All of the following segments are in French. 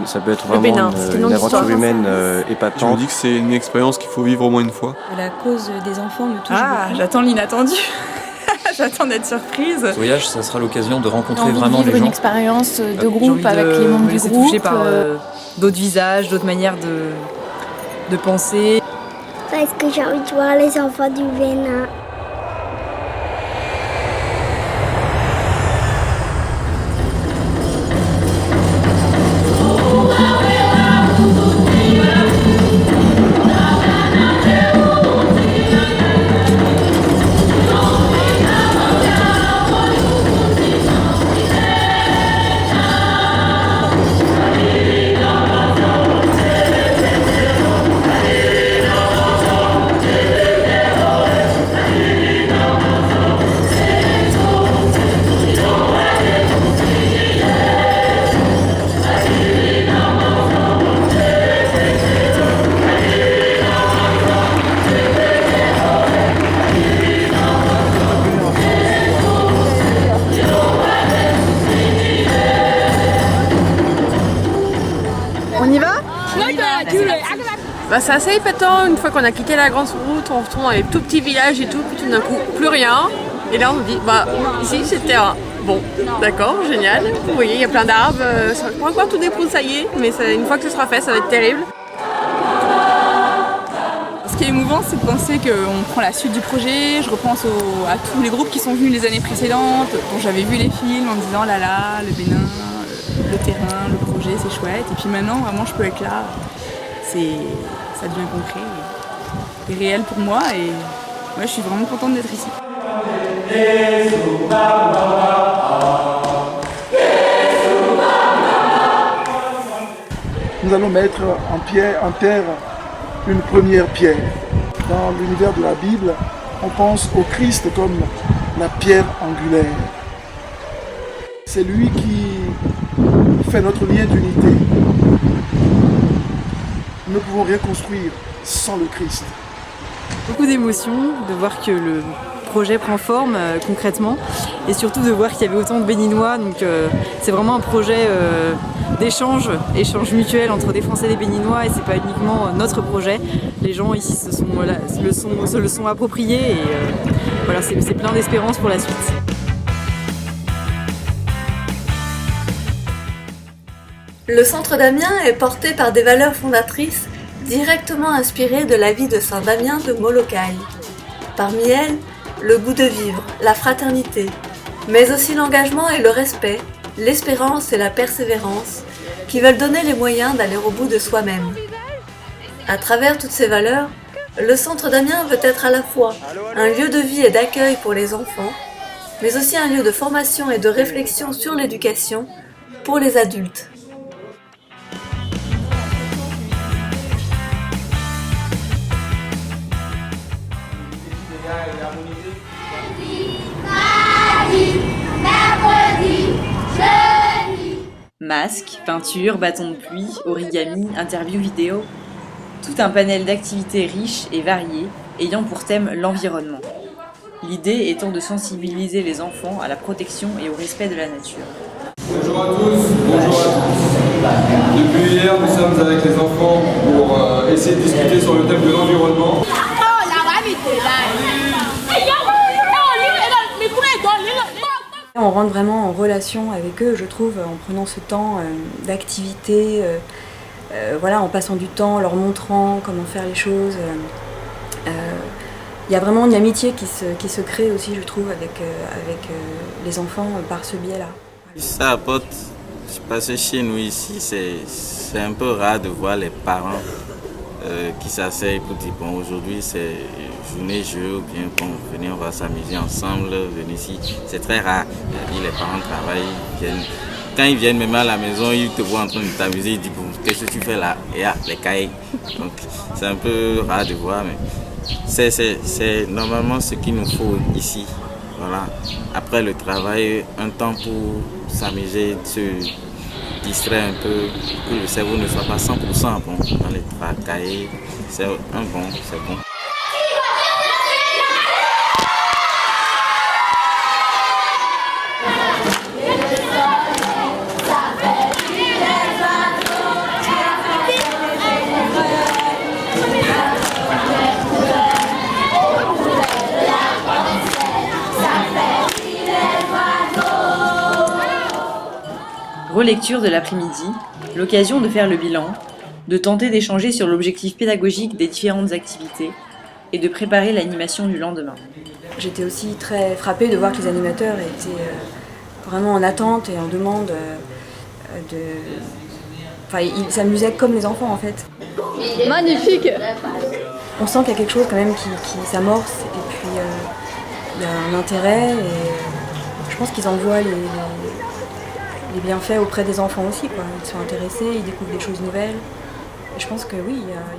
ça peut être vraiment une aventure humaine épatante. Je me dis que c'est une expérience qu'il faut vivre au moins une fois. La cause des enfants me touche beaucoup. J'attends l'inattendu. J'attends d'être surprise. Ce voyage, ça sera l'occasion de rencontrer J'ai vraiment envie de les vivre gens. une expérience de groupe avec les membres du groupe. Touchée par d'autres visages, d'autres manières de penser. Parce que j'ai envie de voir les enfants du Bénin. On y va? C'est assez épatant, une fois qu'on a quitté la grande route, on retourne dans les tout petits villages et tout, puis tout d'un coup, plus rien. Et là on se dit, ici c'est le terrain. Bon, d'accord, génial. Vous voyez, il y a plein d'arbres, ça va pas encore tout débroussailler, mais une fois que ce sera fait, ça va être terrible. Ce qui est émouvant, c'est de penser qu'on prend la suite du projet. Je repense à tous les groupes qui sont venus les années précédentes, dont j'avais vu les films en me disant le Bénin, le terrain, le projet, c'est chouette. Et puis maintenant, vraiment, je peux être là. Ça devient concret et réel pour moi. Et je suis vraiment contente d'être ici. Nous allons mettre en terre une première pierre. Dans l'univers de la Bible, on pense au Christ comme la pierre angulaire. C'est lui qui fait notre lien d'unité. Nous ne pouvons rien construire sans le Christ. Beaucoup d'émotions de voir que le projet prend forme concrètement et surtout de voir qu'il y avait autant de Béninois. Donc c'est vraiment un projet d'échange, échange mutuel entre des Français et des Béninois, et c'est pas uniquement notre projet. Les gens ici se le sont appropriés et c'est plein d'espérance pour la suite. Le Centre Damien est porté par des valeurs fondatrices directement inspirées de la vie de Saint Damien de Molokai. Parmi elles, le goût de vivre, la fraternité, mais aussi l'engagement et le respect, l'espérance et la persévérance, qui veulent donner les moyens d'aller au bout de soi-même. À travers toutes ces valeurs, le Centre Damien veut être à la fois un lieu de vie et d'accueil pour les enfants, mais aussi un lieu de formation et de réflexion sur l'éducation pour les adultes. Masques, peinture, bâtons de pluie, origami, interviews vidéo, tout un panel d'activités riches et variées ayant pour thème l'environnement. L'idée étant de sensibiliser les enfants à la protection et au respect de la nature. Bonjour à tous, bonjour à tous. Depuis hier, nous sommes avec les enfants pour essayer de discuter sur le thème de l'environnement. On rentre vraiment en relation avec eux, je trouve, en prenant ce temps d'activité, en passant du temps, en leur montrant comment faire les choses. Il y a vraiment une amitié qui se crée aussi, je trouve, avec les enfants par ce biais-là. Ça apporte, parce que chez nous ici, c'est un peu rare de voir les parents qui s'asseyent pour dire bon, aujourd'hui c'est journée jeu, ou bien bon, venez on va s'amuser ensemble, venez ici. C'est très rare. Les parents travaillent, viennent. Quand ils viennent même à la maison, ils te voient en train de t'amuser, ils disent bon, qu'est-ce que tu fais là? Et les cahiers. Donc c'est un peu rare de voir, mais c'est normalement ce qu'il nous faut ici. Voilà. Après le travail, un temps pour s'amuser, se distraire un peu, que le cerveau ne soit pas 100% bon dans les cahiers. C'est bon. Relecture de l'après-midi, l'occasion de faire le bilan, de tenter d'échanger sur l'objectif pédagogique des différentes activités et de préparer l'animation du lendemain. J'étais aussi très frappée de voir que les animateurs étaient vraiment en attente et en demande Enfin, ils s'amusaient comme les enfants en fait. Magnifique! On sent qu'il y a quelque chose quand même qui s'amorce et puis il y a un intérêt et je pense qu'ils en voient les bienfaits auprès des enfants aussi, quoi. Ils sont intéressés, ils découvrent des choses nouvelles. Et je pense que oui, il y a vraiment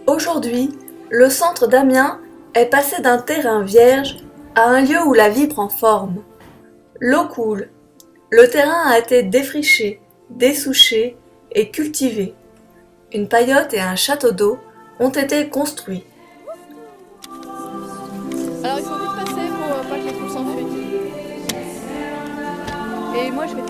Aujourd'hui, le centre d'Amiens est passé d'un terrain vierge à un lieu où la vie prend forme. L'eau coule, le terrain a été défriché, dessouché et cultivé. Une paillote et un château d'eau ont été construits. Alors il faut vite passer pour pas que les poules s'enfuient. Et moi je vais...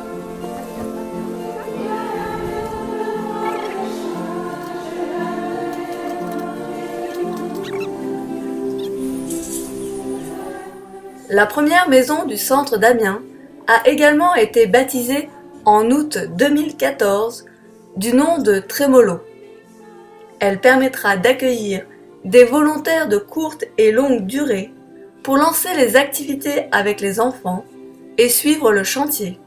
La première maison du centre d'Amiens a également été baptisée en août 2014 du nom de Trémolo. Elle permettra d'accueillir des volontaires de courte et longue durée pour lancer les activités avec les enfants et suivre le chantier.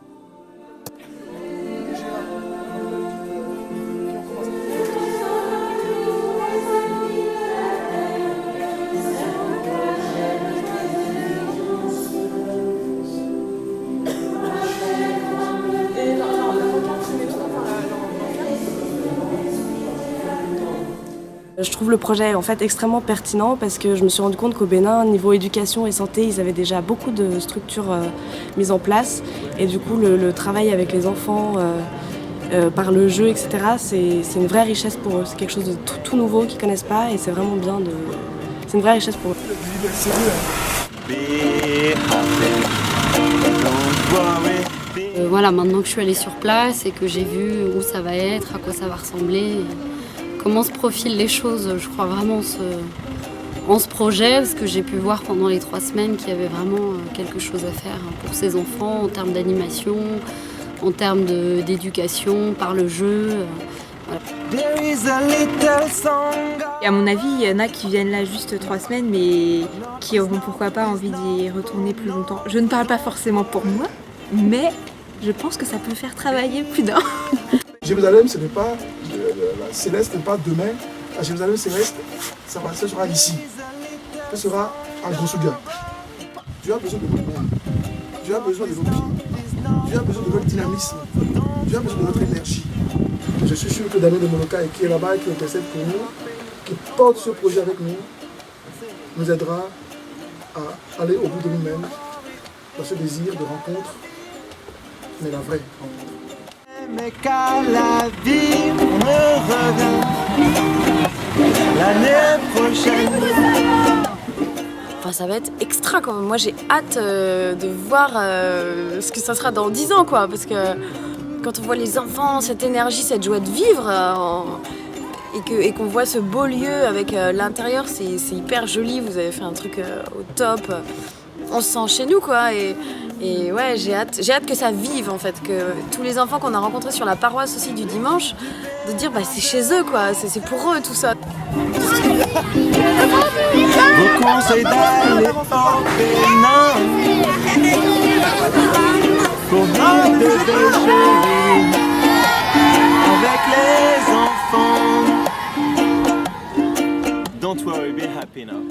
Je trouve le projet en fait extrêmement pertinent parce que je me suis rendu compte qu'au Bénin, niveau éducation et santé, ils avaient déjà beaucoup de structures mises en place et du coup le travail avec les enfants par le jeu, etc., c'est une vraie richesse pour eux. C'est quelque chose de tout nouveau qu'ils ne connaissent pas et c'est vraiment bien de... C'est une vraie richesse pour eux. Voilà, maintenant que je suis allée sur place et que j'ai vu où ça va être, à quoi ça va ressembler, comment se profilent les choses, je crois vraiment en ce projet, parce que j'ai pu voir pendant les 3 semaines qu'il y avait vraiment quelque chose à faire pour ces enfants en termes d'animation, en termes d'éducation, par le jeu. Voilà. Et à mon avis, il y en a qui viennent là juste 3 semaines, mais qui auront pourquoi pas envie d'y retourner plus longtemps. Je ne parle pas forcément pour moi, mais je pense que ça peut faire travailler plus d'un. Jérusalem, ce n'est pas, la céleste n'est pas demain. La Jérusalem céleste, ça sera ici. Ce sera à Grosuga. Tu as besoin de votre monde. Tu as besoin de vos pieds. Tu as besoin de votre dynamisme. Tu as besoin de votre énergie. Je suis sûr que Damien de Molokai, qui est là-bas, qui intercède pour nous, qui porte ce projet avec nous, nous aidera à aller au bout de nous-mêmes dans ce désir de rencontre, mais la vraie rencontre. Mais qu'à la vie me revient l'année prochaine. Enfin, ça va être extra quand même. Moi j'ai hâte de voir ce que ça sera dans 10 ans quoi, parce que quand on voit les enfants, cette énergie, cette joie de vivre et qu'on voit ce beau lieu avec l'intérieur, c'est hyper joli, vous avez fait un truc au top. On se sent chez nous quoi et ouais, j'ai hâte que ça vive en fait, que tous les enfants qu'on a rencontrés sur la paroisse aussi du dimanche, de dire bah c'est chez eux quoi, c'est pour eux tout ça. Vos conseils d'aller au Bénin pour notre bébé chéri avec les enfants. Don't worry, be happy now.